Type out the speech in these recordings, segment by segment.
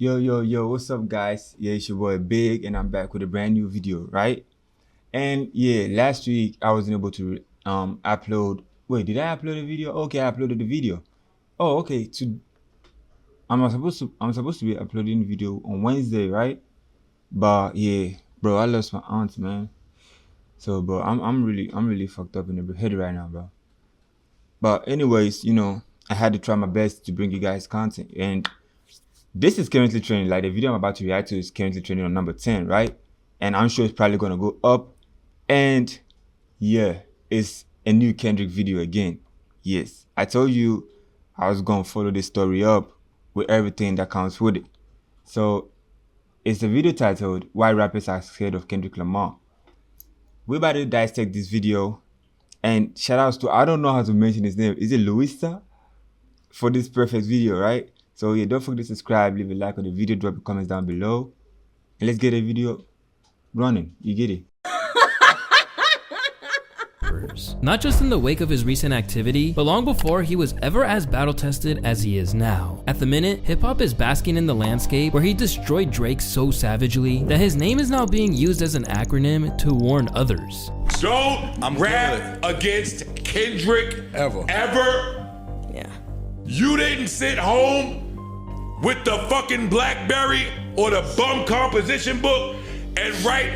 Yo, what's up, guys? Yeah, it's your boy Big, and I'm back with a brand new video, right? And yeah, last week I wasn't able to upload. Wait, did I upload a video? Okay, I uploaded the video. Oh, okay. I'm supposed to be uploading video on Wednesday, right? But yeah, bro, I lost my aunt, man. So, bro, I'm really fucked up in the head right now, bro. But anyways, I had to try my best to bring you guys content, and this is currently trending. Like the video I'm about to react to is currently trending on number 10, right? And I'm sure it's probably gonna go up. And yeah, it's a new Kendrick video again. Yes, I told you I was gonna follow this story up with everything that comes with it. So it's a video titled "Why Rappers Are Scared of Kendrick Lamar." We're about to dissect this video. And shout outs to, I don't know how to mention his name. Is it Luista? For this perfect video, right? So yeah, don't forget to subscribe, leave a like on the video, drop your comments down below, and let's get a video running. You get it? Not just in the wake of his recent activity, but long before he was ever as battle-tested as he is now. At the minute, hip-hop is basking in the landscape where he destroyed Drake so savagely that his name is now being used as an acronym to warn others. Don't rap against Kendrick ever. Yeah. You didn't sit home with the fucking BlackBerry or the bum composition book and write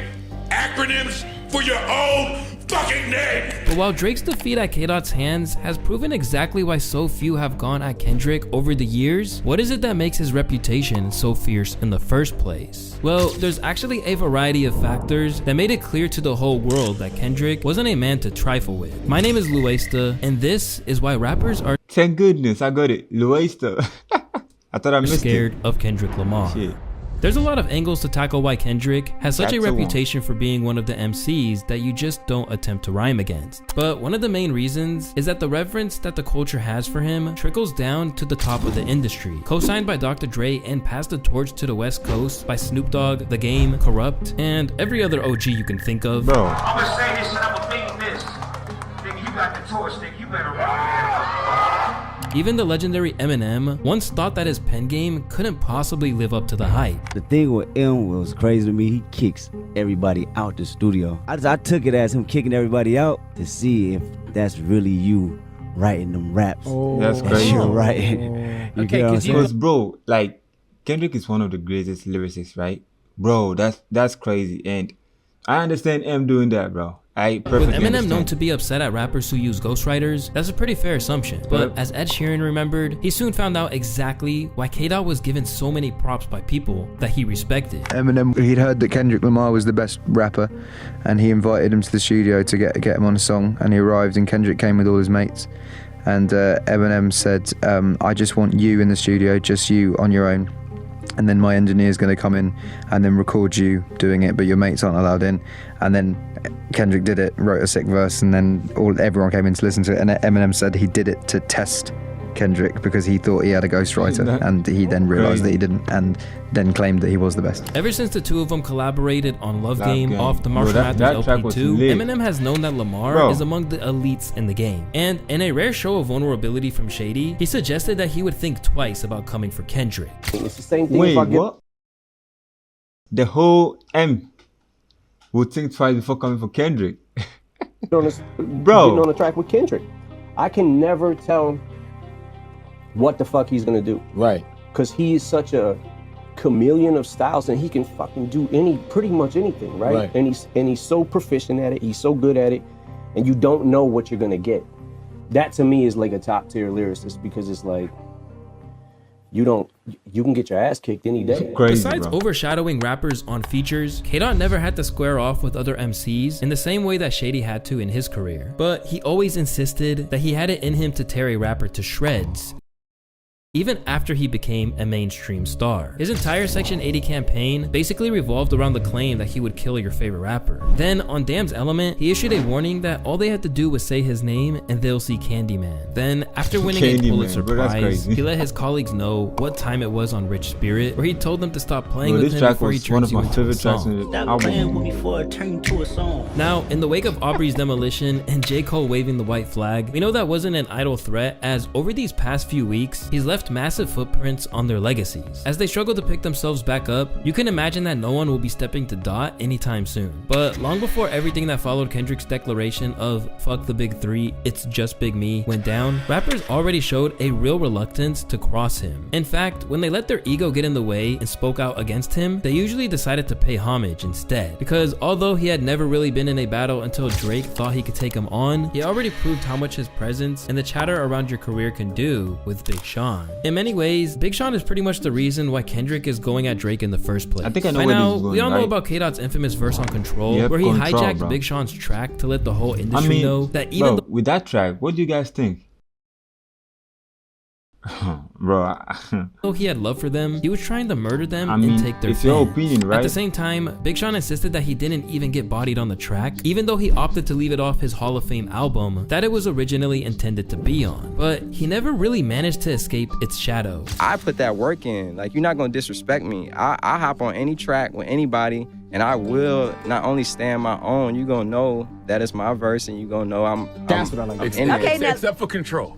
acronyms for your own fucking name. But while Drake's defeat at K-Dot's hands has proven exactly why so few have gone at Kendrick over the years, what is it that makes his reputation so fierce in the first place? Well, there's actually a variety of factors that made it clear to the whole world that Kendrick wasn't a man to trifle with. My name is Luesta, and this is why rappers are Thank goodness I got it. Luesta. I thought I missed scared it. of Kendrick Lamar. Shit. There's a lot of angles to tackle why Kendrick has such a That's the reputation for being one of the MCs that you just don't attempt to rhyme against. But one of the main reasons is that the reverence that the culture has for him trickles down to the top of the industry. Co-signed by Dr. Dre and passed the torch to the West Coast by Snoop Dogg, The Game, Corrupt, and every other OG you can think of. Bro. I'ma say this and I'ma mean this. Nigga, you got the torch, nigga. You better run. Even the legendary Eminem once thought that his pen game couldn't possibly live up to the hype. The thing with M was crazy to me. He kicks everybody out the studio. I took it as him kicking everybody out to see if that's really you writing them raps. That's crazy. You're writing. You get what I'm saying? Because bro, like Kendrick is one of the greatest lyricists, right? Bro, that's crazy. And I understand M doing that, bro. I perfectly With Eminem understand. known to be upset at rappers who use ghostwriters, that's a pretty fair assumption. But as Ed Sheeran remembered, he soon found out exactly why K-Dot was given so many props by people that he respected. Eminem, he'd heard that Kendrick Lamar was the best rapper, and he invited him to the studio to get him on a song, and he arrived, and Kendrick came with all his mates, and Eminem said, I just want you in the studio, just you on your own, and then my engineer's going to come in and then record you doing it, but your mates aren't allowed in. And then Kendrick did it, wrote a sick verse, and then everyone came in to listen to it, and Eminem said he did it to test Kendrick because he thought he had a ghostwriter, and he then realized that he didn't, and then claimed that he was the best. Ever since the two of them collaborated on Love Game off the Bro, Marshall that Mathers track was LP2, lit. Eminem has known that Lamar is among the elites in the game. And in a rare show of vulnerability from Shady, he suggested that he would think twice about coming for Kendrick. It's the same thing. Wait, if I get what? The whole M would think twice before coming for Kendrick. on this, Bro. getting on a track with Kendrick. I can never tell what the fuck he's gonna do. Right. Cause he is such a chameleon of styles, and he can fucking do pretty much anything, right? And he's so proficient at it, he's so good at it, and you don't know what you're gonna get. That to me is like a top tier lyricist, because it's like you can get your ass kicked any day. Crazy, Besides bro. overshadowing rappers on features, K-Dot never had to square off with other MCs in the same way that Shady had to in his career. But he always insisted that he had it in him to tear a rapper to shreds, even after he became a mainstream star. His entire Section 80 campaign basically revolved around the claim that he would kill your favorite rapper. Then, on Damn's Element, he issued a warning that all they had to do was say his name and they'll see Candyman. Then, after winning a Pulitzer Bro, that's Prize, crazy. he let his colleagues know what time it was on Rich Spirit, where he told them to stop playing Bro, with this him track before he was one turns of you my into a favorite tracks song. in the Stop playing album. with me before it turned to a song. Now, in the wake of Aubrey's demolition and J. Cole waving the white flag, we know that wasn't an idle threat, as over these past few weeks, he's left left massive footprints on their legacies. As they struggle to pick themselves back up, you can imagine that no one will be stepping to Dot anytime soon. But long before everything that followed Kendrick's declaration of "fuck the big three, it's just Big Me" went down, rappers already showed a real reluctance to cross him. In fact, when they let their ego get in the way and spoke out against him, they usually decided to pay homage instead. Because although he had never really been in a battle until Drake thought he could take him on, he already proved how much his presence and the chatter around your career can do with Big Sean. In many ways, Big Sean is pretty much the reason why Kendrick is going at Drake in the first place. I think I know By where now, this is going, we all know right? about K-Dot's infamous verse on Control, Yep, where he Control, hijacked bro. Big Sean's track to let the whole industry know that even bro, with that track, what do you guys think? Bro, though he had love for them, he was trying to murder them I mean, and take their it's your fans. opinion, right? At the same time, Big Sean insisted that he didn't even get bodied on the track, even though he opted to leave it off his Hall of Fame album that it was originally intended to be on. But he never really managed to escape its shadow. I put that work in. Like, you're not gonna disrespect me. I hop on any track with anybody, and I will not only stand my own, you gonna know that it's my verse, and you gonna know I'm That's what I like. in Okay, it. now- Except for Control.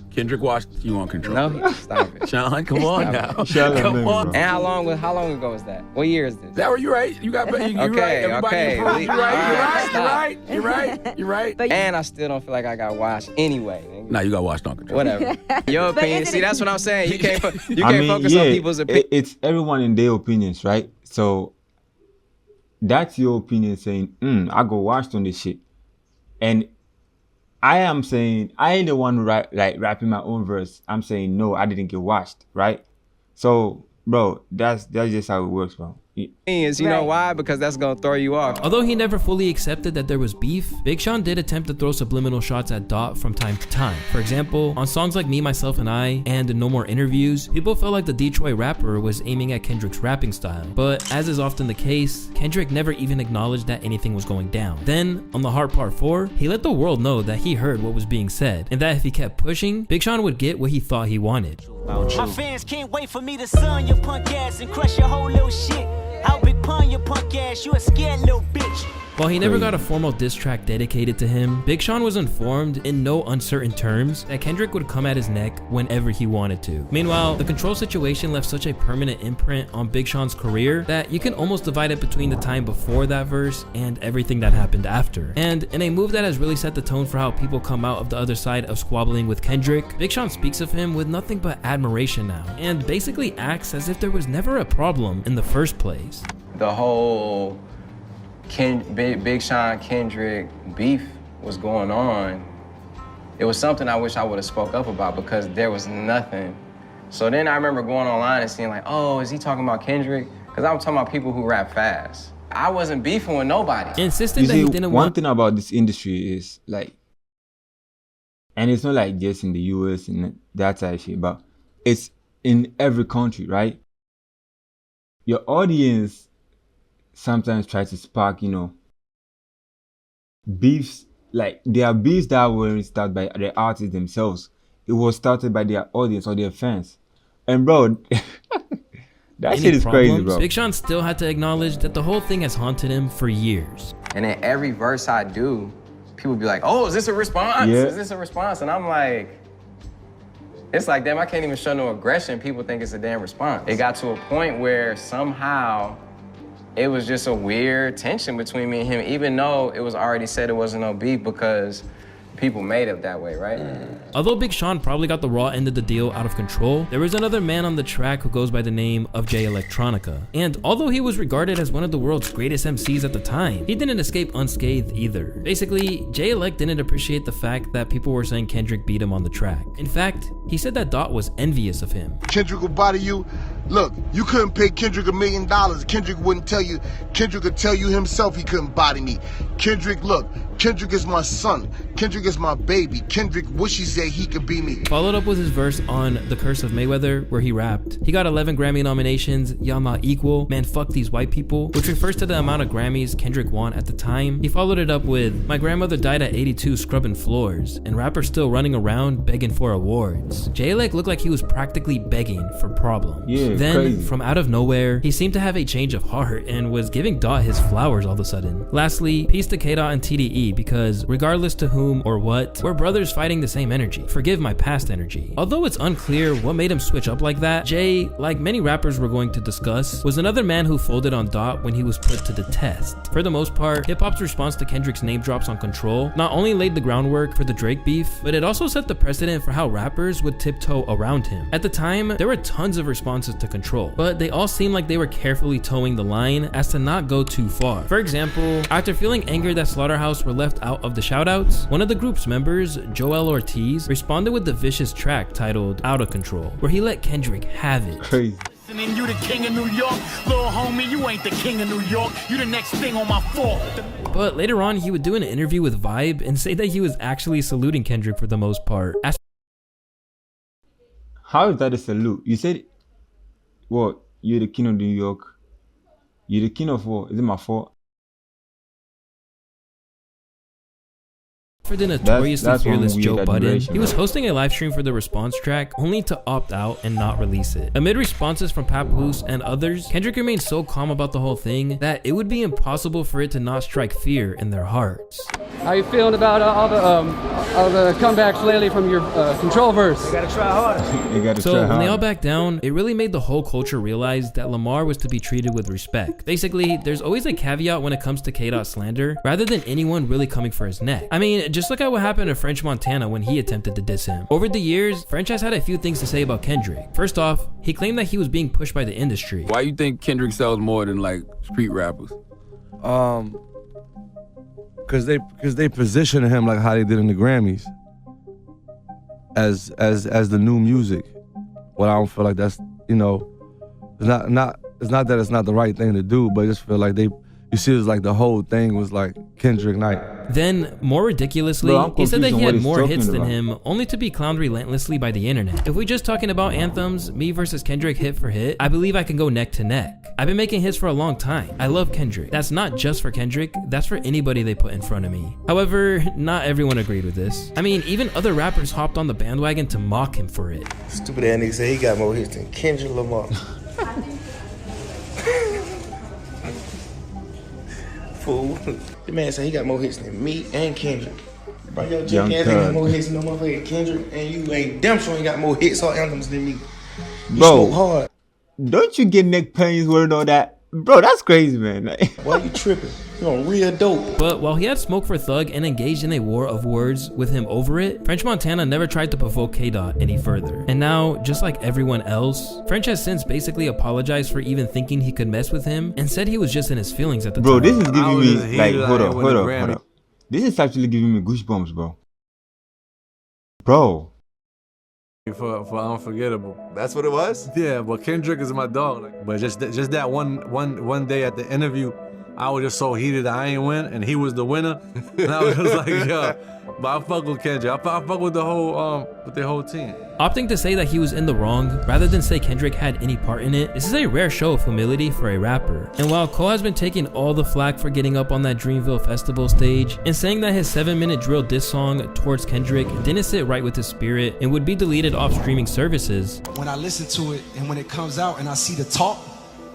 Kendrick watched you on Control. No, stop it. Sean, come on now. Shout out, Come man, on. bro. And how long ago was that? What year is this? That were you right? You got you Okay, right. Everybody okay. improved. You're right. Stop. You're right. You're right. But And I still don't feel like I got washed anyway. Nigga. Nah, you got watched on Control. Whatever. Your opinion. isn't See, it- that's what I'm saying. You can't I can't mean, focus on people's opinion. It's everyone in their opinions, right? So that's your opinion saying, I go watched on this shit. And I am saying, I ain't the one who rapping my own verse. I'm saying, no, I didn't get watched, right? So, bro, that's just how it works, bro. You know why? Because that's gonna throw you off. Although he never fully accepted that there was beef, Big Sean did attempt to throw subliminal shots at Dot from time to time. For example, on songs like Me, Myself, and I and No More Interviews, people felt like the Detroit rapper was aiming at Kendrick's rapping style. But as is often the case, Kendrick never even acknowledged that anything was going down. Then, on The Heart Part 4, he let the world know that he heard what was being said, and that if he kept pushing, Big Sean would get what he thought he wanted. My fans can't wait for me to sun your punk ass and crush your whole little shit. How big pun your punk ass, you a scared little bitch. While he never got a formal diss track dedicated to him, Big Sean was informed in no uncertain terms that Kendrick would come at his neck whenever he wanted to. Meanwhile, the Control situation left such a permanent imprint on Big Sean's career that you can almost divide it between the time before that verse and everything that happened after. And in a move that has really set the tone for how people come out of the other side of squabbling with Kendrick, Big Sean speaks of him with nothing but admiration now, and basically acts as if there was never a problem in the first place. The whole Big Sean Kendrick beef was going on. It was something I wish I would have spoke up about because there was nothing. So then I remember going online and seeing like, oh, is he talking about Kendrick? Because I was talking about people who rap fast. I wasn't beefing with nobody. Insisting You that see, he didn't one want thing about this industry is like, and it's not like just in the US and that type of shit, but it's in every country, right? Your audience sometimes tries to spark, beefs. Like, there are beefs that weren't started by the artists themselves. It was started by their audience or their fans. And bro, that any shit is crazy, problems, bro. Big Sean still had to acknowledge that the whole thing has haunted him for years. And in every verse I do, people be like, oh, is this a response? Yeah. Is this a response? And I'm like, it's like, damn, I can't even show no aggression. People think it's a damn response. It got to a point where somehow it was just a weird tension between me and him, even though it was already said it wasn't no beef because people made it that way, right? Although Big Sean probably got the raw end of the deal out of Control, there was another man on the track who goes by the name of Jay Electronica. And although he was regarded as one of the world's greatest MCs at the time, he didn't escape unscathed either. Basically, Jay Elect didn't appreciate the fact that people were saying Kendrick beat him on the track. In fact, he said that Dot was envious of him. Kendrick will body you. Look, you couldn't pay Kendrick $1 million. Kendrick wouldn't tell you. Kendrick could tell you himself he couldn't body me. Kendrick, look, Kendrick is my son. Kendrick is my baby. Kendrick wishes that he could be me. Followed up with his verse on The Curse of Mayweather, where he rapped, he got 11 Grammy nominations, y'all not equal, man fuck these white people, which refers to the amount of Grammys Kendrick won at the time. He followed it up with, my grandmother died at 82 scrubbing floors, and rappers still running around begging for awards. J-Lec looked like he was practically begging for problems. Yeah, Then, crazy. from out of nowhere, he seemed to have a change of heart and was giving Dot his flowers all of a sudden. Lastly, peace to K-Dot and TDE, because regardless to whom or what, we're brothers fighting the same energy. Forgive my past energy. Although it's unclear what made him switch up like that, Jay, like many rappers we're going to discuss, was another man who folded on Dot when he was put to the test. For the most part, hip-hop's response to Kendrick's name drops on Control not only laid the groundwork for the Drake beef, but it also set the precedent for how rappers would tiptoe around him. At the time, there were tons of responses to Control, but they all seemed like they were carefully towing the line as to not go too far. For example, after feeling angered that Slaughterhouse were left out of the shoutouts, one of the group's members, Joel Ortiz, responded with the vicious track titled Out of Control, where he let Kendrick have it. Crazy. And you the king of New York, little homie, you ain't the king of New York, you the next thing on my fork. But later on, he would do an interview with Vibe and say that he was actually saluting Kendrick for the most part. How is that a salute? You said, what? You're the king of New York. You're the king of what? Is it my fault? For the notoriously that's one fearless weird Joe Budden, admiration, he was right? hosting a live stream for the response track only to opt out and not release it. Amid responses from Papoose and others, Kendrick remained so calm about the whole thing that it would be impossible for it to not strike fear in their hearts. How you feeling about all the comebacks lately from your Control verse? You gotta try harder. You gotta So try when they hard. all backed down, it really made the whole culture realize that Lamar was to be treated with respect. Basically, there's always a caveat when it comes to K-Dot slander, rather than anyone really coming for his neck. I mean, just look at what happened to French Montana when he attempted to diss him. Over the years, French has had a few things to say about Kendrick. First off, he claimed that he was being pushed by the industry. Why you think Kendrick sells more than like street rappers? Cause they position him like how they did in the Grammys as the new music. Well, I don't feel like that's, you know, it's not that it's not the right thing to do, but I just feel like you see, it was like the whole thing was like Kendrick night. Then, more ridiculously, Bro, I'm he said that confused he on what had he's more talking hits than about. him, only to be clowned relentlessly by the internet. If we're just talking about anthems, me versus Kendrick hit for hit, I believe I can go neck to neck. I've been making hits for a long time. I love Kendrick. That's not just for Kendrick, that's for anybody they put in front of me. However, not everyone agreed with this. I mean, even other rappers hopped on the bandwagon to mock him for it. Stupid ass nigga say he got more hits than Kendrick Lamar. Fool. The man said he got more hits than me and Kendrick. Bro, your junk ass ain't got more hits than no motherfucking Kendrick, and you ain't damn sure ain't got more hits or anthems than me. You smoke hard. Don't you get neck pains wording all that? Bro, that's crazy, man. Why you tripping? You on real dope. But while he had smoke for Thug and engaged in a war of words with him over it, French Montana never tried to provoke K-Dot any further. And now, just like everyone else, French has since basically apologized for even thinking he could mess with him and said he was just in his feelings at the time. Bro, this is giving me, like, hold up. This is actually giving me goosebumps, bro. Bro. For Unforgettable. That's what it was? Yeah, but Kendrick is my dog. But just that one day at the interview, I was just so heated that I ain't win, and he was the winner. And I was just like, yo, but I fuck with Kendrick. I fuck with the whole team. Opting to say that he was in the wrong, rather than say Kendrick had any part in it, this is a rare show of humility for a rapper. And while Cole has been taking all the flack for getting up on that Dreamville festival stage and saying that his 7-minute drill diss song towards Kendrick didn't sit right with his spirit and would be deleted off streaming services, when I listen to it and when it comes out and I see the talk,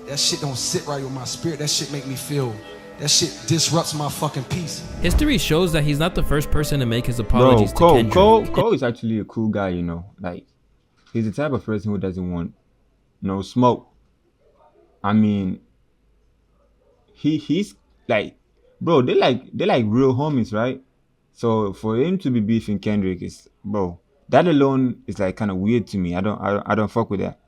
that shit don't sit right with my spirit. That shit make me feel, that shit disrupts my fucking peace. history shows that he's not the first person to make his apologies to Kendrick. Cole is actually a cool guy, you know. Like, he's the type of person who doesn't want no smoke. I mean, he's like, bro, they're like real homies, right? So for him to be beefing Kendrick is, bro, that alone is like kind of weird to me. I don't fuck with that.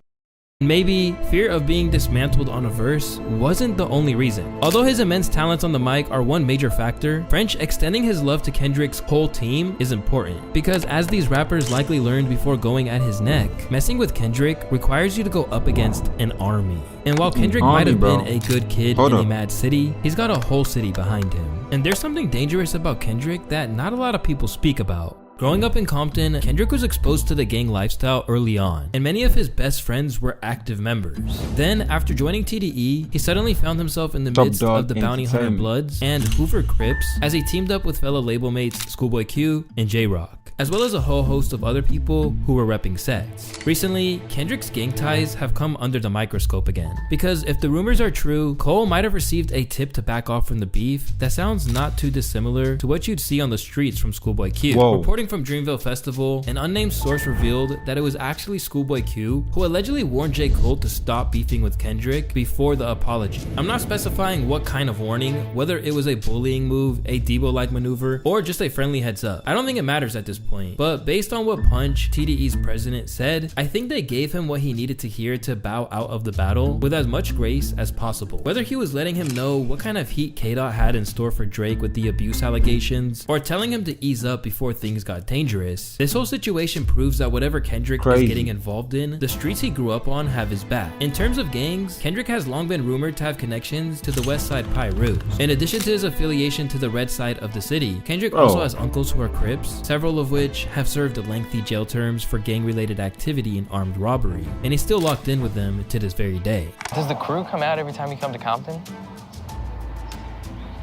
Maybe fear of being dismantled on a verse wasn't the only reason. Although his immense talents on the mic are one major factor, French extending his love to Kendrick's whole team is important. Because as these rappers likely learned before going at his neck, messing with Kendrick requires you to go up against an army. And while Kendrick might have been a good kid in a mad city, he's got a whole city behind him. And there's something dangerous about Kendrick that not a lot of people speak about. Growing up in Compton, Kendrick was exposed to the gang lifestyle early on, and many of his best friends were active members. Then, after joining TDE, he suddenly found himself in the midst of the Bounty Hunter Bloods and Hoover Crips as he teamed up with fellow label mates Schoolboy Q and J-Rock. as well as a whole host of other people who were repping sets. Recently, Kendrick's gang ties have come under the microscope again, because if the rumors are true, Cole might have received a tip to back off from the beef that sounds not too dissimilar to what you'd see on the streets from Schoolboy Q. Whoa. Reporting from Dreamville Festival, an unnamed source revealed that it was actually Schoolboy Q who allegedly warned J. Cole to stop beefing with Kendrick before the apology. I'm not specifying what kind of warning, whether it was a bullying move, a Debo-like maneuver, or just a friendly heads up. I don't think it matters at this point, but based on what Punch, TDE's president, said, I think they gave him what he needed to hear to bow out of the battle with as much grace as possible. Whether he was letting him know what kind of heat K-Dot had in store for Drake with the abuse allegations, or telling him to ease up before things got dangerous, this whole situation proves that whatever Kendrick is getting involved in, the streets he grew up on have his back. In terms of gangs, Kendrick has long been rumored to have connections to the West Side Pyrus. In addition to his affiliation to the red side of the city, Kendrick also has uncles who are Crips, several of which have served lengthy jail terms for gang-related activity and armed robbery, and he's still locked in with them to this very day. Does the crew come out every time you come to Compton?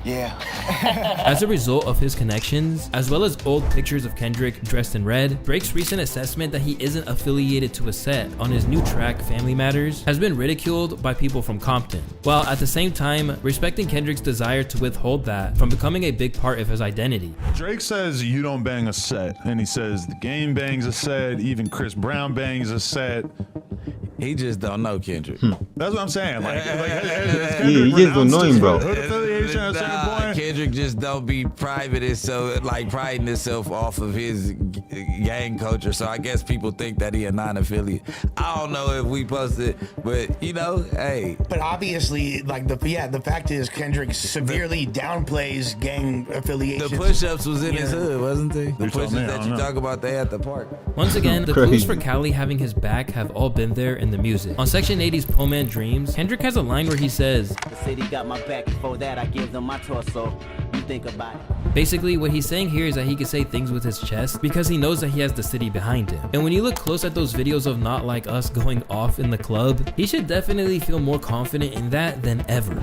Yeah. As a result of his connections, as well as old pictures of Kendrick dressed in red, Drake's recent assessment that he isn't affiliated to a set on his new track Family Matters has been ridiculed by people from Compton, while at the same time respecting Kendrick's desire to withhold that from becoming a big part of his identity. Drake says you don't bang a set, and he says the game bangs a set, even Chris Brown bangs a set. He just don't know Kendrick. That's what I'm saying. Yeah, you just don't know him, bro. Kendrick just don't be private and so like priding himself off of his gang culture. So I guess people think that he a non-affiliate. I don't know if we posted, but you know, hey. But obviously, like the fact is Kendrick severely downplays gang affiliations. The push-ups was in his hood, wasn't they? The push-ups that you talk about, they at the park. Once again, the clues for Cali having his back have all been there in the music. On Section 80's Poor Man Dreams, Kendrick has a line where he says, The city got my back, before that I give them my torso. You think about it. Basically, what he's saying here is that he can say things with his chest because he knows that he has the city behind him. And when you look close at those videos of Not Like Us going off in the club, he should definitely feel more confident in that than ever.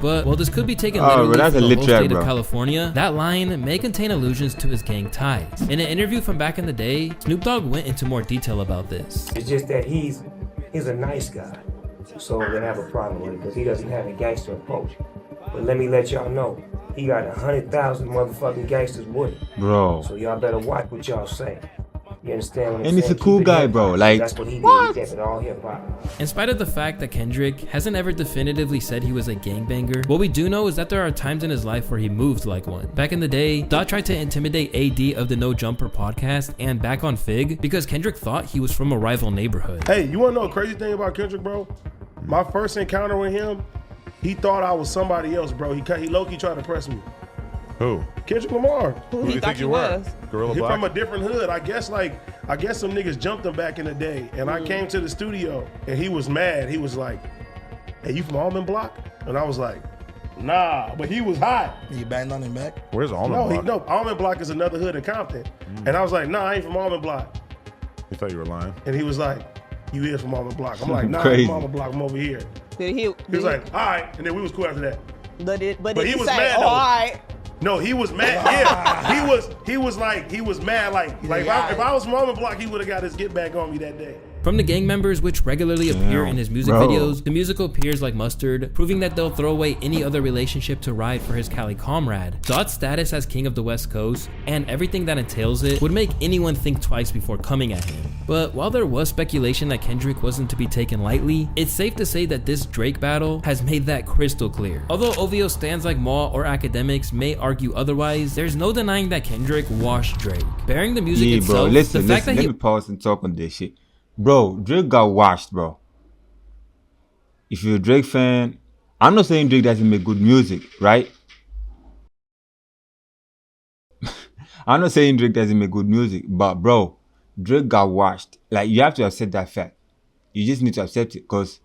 But while this could be taken literally from the whole state of California, that line may contain allusions to his gang ties. In an interview from back in the day, Snoop Dogg went into more detail about this. It's just that he's a nice guy, so they have a problem with it because he doesn't have a gangster approach. But let me let y'all know, he got 100,000 motherfucking gangsters with him. Bro. So y'all better watch what y'all say. You understand what I'm saying? And he's a cool guy, bro. Like, that's what he did. He kept it all hip-hop. In spite of the fact that Kendrick hasn't ever definitively said he was a gangbanger, what we do know is that there are times in his life where he moved like one. Back in the day, Dot tried to intimidate AD of the No Jumper podcast and Back on Fig because Kendrick thought he was from a rival neighborhood. Hey, you wanna know a crazy thing about Kendrick, bro? My first encounter with him, he thought I was somebody else, bro. He low-key tried to press me. Who? Kendrick Lamar. Who do you think you were? Gorilla He Black? from a different hood. I guess some niggas jumped him back in the day. And I came to the studio and he was mad. He was like, hey, you from Almond Block? And I was like, nah, but he was hot. You banged on him back? Where's Almond Block? No, Almond Block is another hood in Compton. And I was like, nah, I ain't from Almond Block. He thought you were lying. And he was like, you is from Almond Block. I'm like, nah, I'm from Almond Block, I'm over here. He was like, all right, and then we was cool after that. But he was mad though. All right. No, he was mad. Yeah, he was mad. Like if I was from Almond Block, he would have got his get back on me that day. From the gang members which regularly appear in his music videos, the musical appears like mustard, proving that they'll throw away any other relationship to ride for his Cali comrade. Dot's status as king of the West Coast, and everything that entails it, would make anyone think twice before coming at him. But while there was speculation that Kendrick wasn't to be taken lightly, it's safe to say that this Drake battle has made that crystal clear. Although OVO stands like Maul or academics may argue otherwise, there's no denying that Kendrick washed Drake. Bearing the music itself, bro, listen, the fact that let me pause and talk on this shit. Bro, Drake got washed, bro. If you're a Drake fan, I'm not saying Drake doesn't make good music, right? I'm not saying Drake doesn't make good music, but bro, Drake got washed. Like, you have to accept that fact. You just need to accept it, because,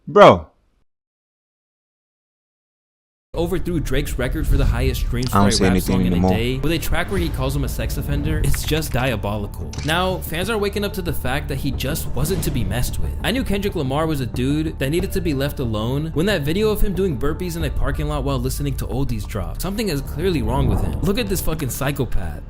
bro, overthrew Drake's record for the highest streams for a rap song in a day with a track where he calls him a sex offender. It's just diabolical. Now, fans are waking up to the fact that he just wasn't to be messed with. I knew Kendrick Lamar was a dude that needed to be left alone when that video of him doing burpees in a parking lot while listening to oldies dropped. Something is clearly wrong with him. Look at this fucking psychopath.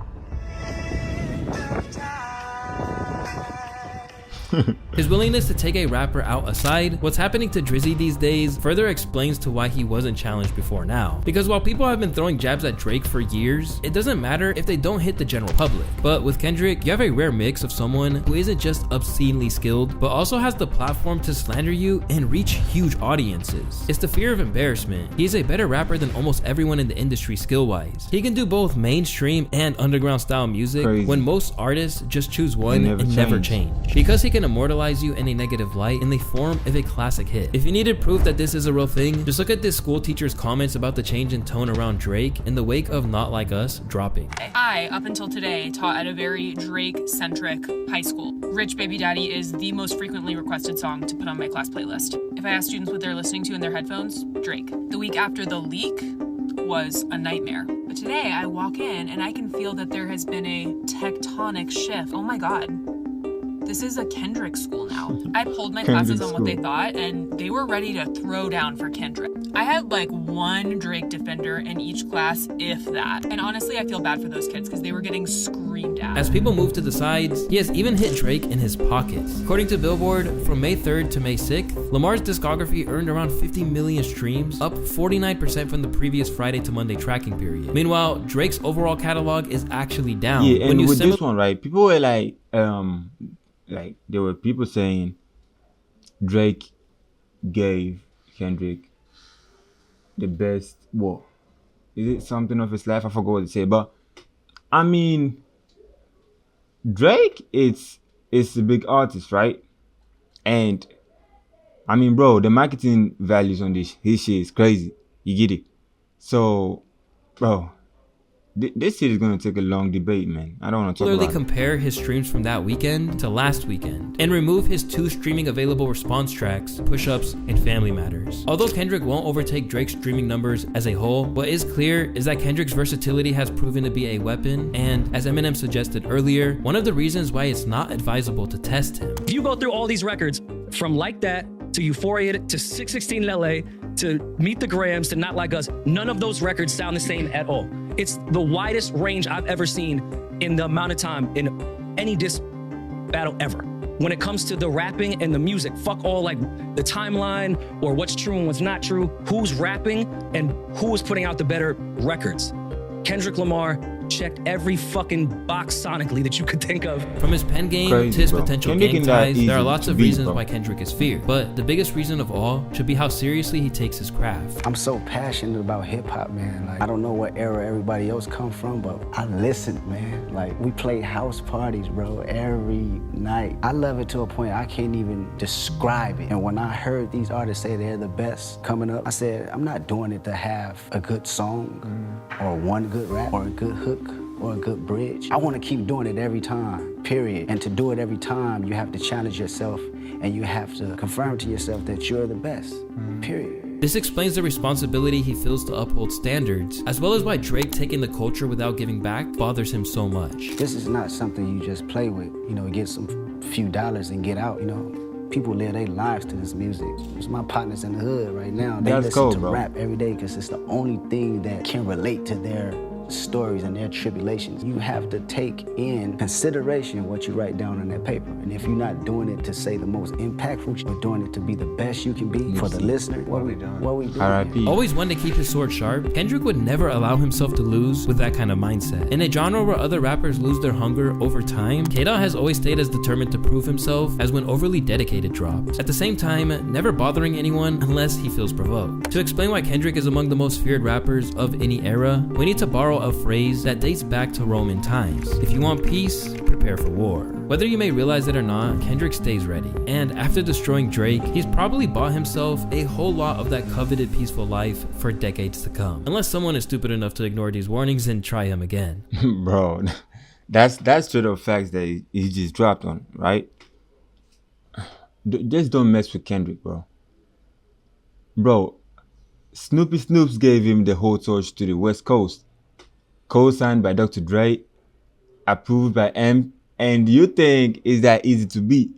His willingness to take a rapper out aside, what's happening to Drizzy these days further explains to why he wasn't challenged before now. Because while people have been throwing jabs at Drake for years, it doesn't matter if they don't hit the general public. But with Kendrick, you have a rare mix of someone who isn't just obscenely skilled, but also has the platform to slander you and reach huge audiences. It's the fear of embarrassment. He's a better rapper than almost everyone in the industry skill-wise. He can do both mainstream and underground style music when most artists just choose one and never change. Because he can immortalize you in a negative light in the form of a classic hit. If you needed proof that this is a real thing, just look at this school teacher's comments about the change in tone around Drake in the wake of Not Like Us dropping. I, up until today, taught at a very Drake-centric high school. Rich Baby Daddy is the most frequently requested song to put on my class playlist. If I ask students what they're listening to in their headphones, Drake. The week after the leak was a nightmare. But today I walk in and I can feel that there has been a tectonic shift. Oh my God. This is a Kendrick school now. I polled my classes on what they thought, and they were ready to throw down for Kendrick. I had like one Drake defender in each class, if that. And honestly, I feel bad for those kids because they were getting screamed at. As people move to the sides, he has even hit Drake in his pockets. According to Billboard, from May 3rd to May 6th, Lamar's discography earned around 50 million streams, up 49% from the previous Friday to Monday tracking period. Meanwhile, Drake's overall catalog is actually down. Yeah, and with this one, right, people were like there were people saying Drake gave Kendrick the best, what? Is it something of his life? I forgot what to say. But I mean, Drake is a big artist, right? And I mean, bro, the marketing values on his shit is crazy. You get it? So, bro, this shit is gonna take a long debate, man. I don't want to talk about it. Compare his streams from that weekend to last weekend and remove his 2 streaming available response tracks, Push-Ups, and Family Matters. Although Kendrick won't overtake Drake's streaming numbers as a whole, what is clear is that Kendrick's versatility has proven to be a weapon, and as Eminem suggested earlier, one of the reasons why it's not advisable to test him. If you go through all these records, from Like That to Euphoria to 616 in LA to Meet the Grams to Not Like Us, none of those records sound the same at all. It's the widest range I've ever seen in the amount of time in any diss battle ever. When it comes to the rapping and the music, fuck all like the timeline or what's true and what's not true, who's rapping and who is putting out the better records. Kendrick Lamar checked every fucking box sonically that you could think of. From his pen game to his potential gang ties, there are lots of reasons why Kendrick is feared. But the biggest reason of all should be how seriously he takes his craft. I'm so passionate about hip hop, man. Like, I don't know what era everybody else come from, but I listen, man. Like, we play house parties, bro, every night. I love it to a point I can't even describe it. And when I heard these artists say they're the best coming up, I said, I'm not doing it to have a good song or one good rap or a good hook or a good bridge. I want to keep doing it every time, period. And to do it every time, you have to challenge yourself and you have to confirm to yourself that you're the best, period. This explains the responsibility he feels to uphold standards, as well as why Drake taking the culture without giving back bothers him so much. This is not something you just play with, you know, get some few dollars and get out, you know. People live their lives to this music. It's my partners in the hood right now. They listen to rap every day because it's the only thing that can relate to their stories and their tribulations. You have to take in consideration what you write down on that paper. And if you're not doing it to say the most impactful, you're doing it to be the best you can be for the listener, what are we doing? What are we doing? R.I.P. Always one to keep his sword sharp, Kendrick would never allow himself to lose with that kind of mindset. In a genre where other rappers lose their hunger over time, K-Dot has always stayed as determined to prove himself as when Overly Dedicated drops. At the same time, never bothering anyone unless he feels provoked. To explain why Kendrick is among the most feared rappers of any era, we need to borrow a phrase that dates back to Roman times. If you want peace, prepare for war. Whether you may realize it or not, Kendrick stays ready. And after destroying Drake, he's probably bought himself a whole lot of that coveted peaceful life for decades to come. Unless someone is stupid enough to ignore these warnings and try him again. Bro, that's straight up facts that he just dropped on, right? Just don't mess with Kendrick, bro. Bro, Snoopy Snoops gave him the whole torch to the West Coast. Co-signed by Dr. Dre, approved by M, and you think is that easy to beat?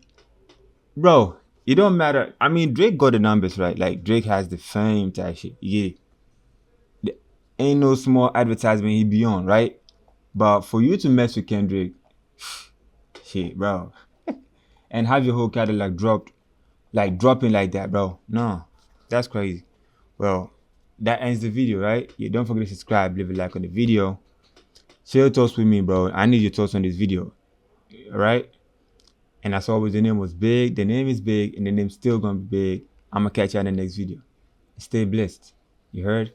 Bro, it don't matter. I mean, Drake got the numbers, right? Like, Drake has the fame type shit. Yeah. There ain't no small advertisement he be on, right? But for you to mess with Kendrick, shit, bro. And have your whole catalog dropping like that, bro. No, that's crazy. Well, that ends the video, right? Yeah, don't forget to subscribe, leave a like on the video. Share your thoughts with me, bro. I need your thoughts on this video, all right? And as always, the name was big, the name is big, and the name's still gonna be big. I'm gonna catch you in the next video. Stay blessed. You heard?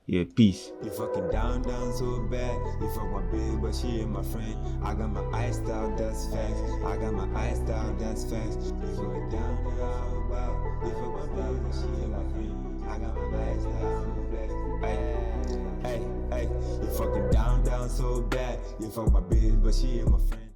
Yeah, peace. You fucking down so bad. You fuck my bitch, but she ain't my friend. I got my eyes out, that's facts. I got my eyes out, that's facts. You fucking down, wow. You fuck my bitch, but she ain't my friend. I got my eyes out, hey, you fucking down so bad. You fuck my bitch, but she ain't my friend.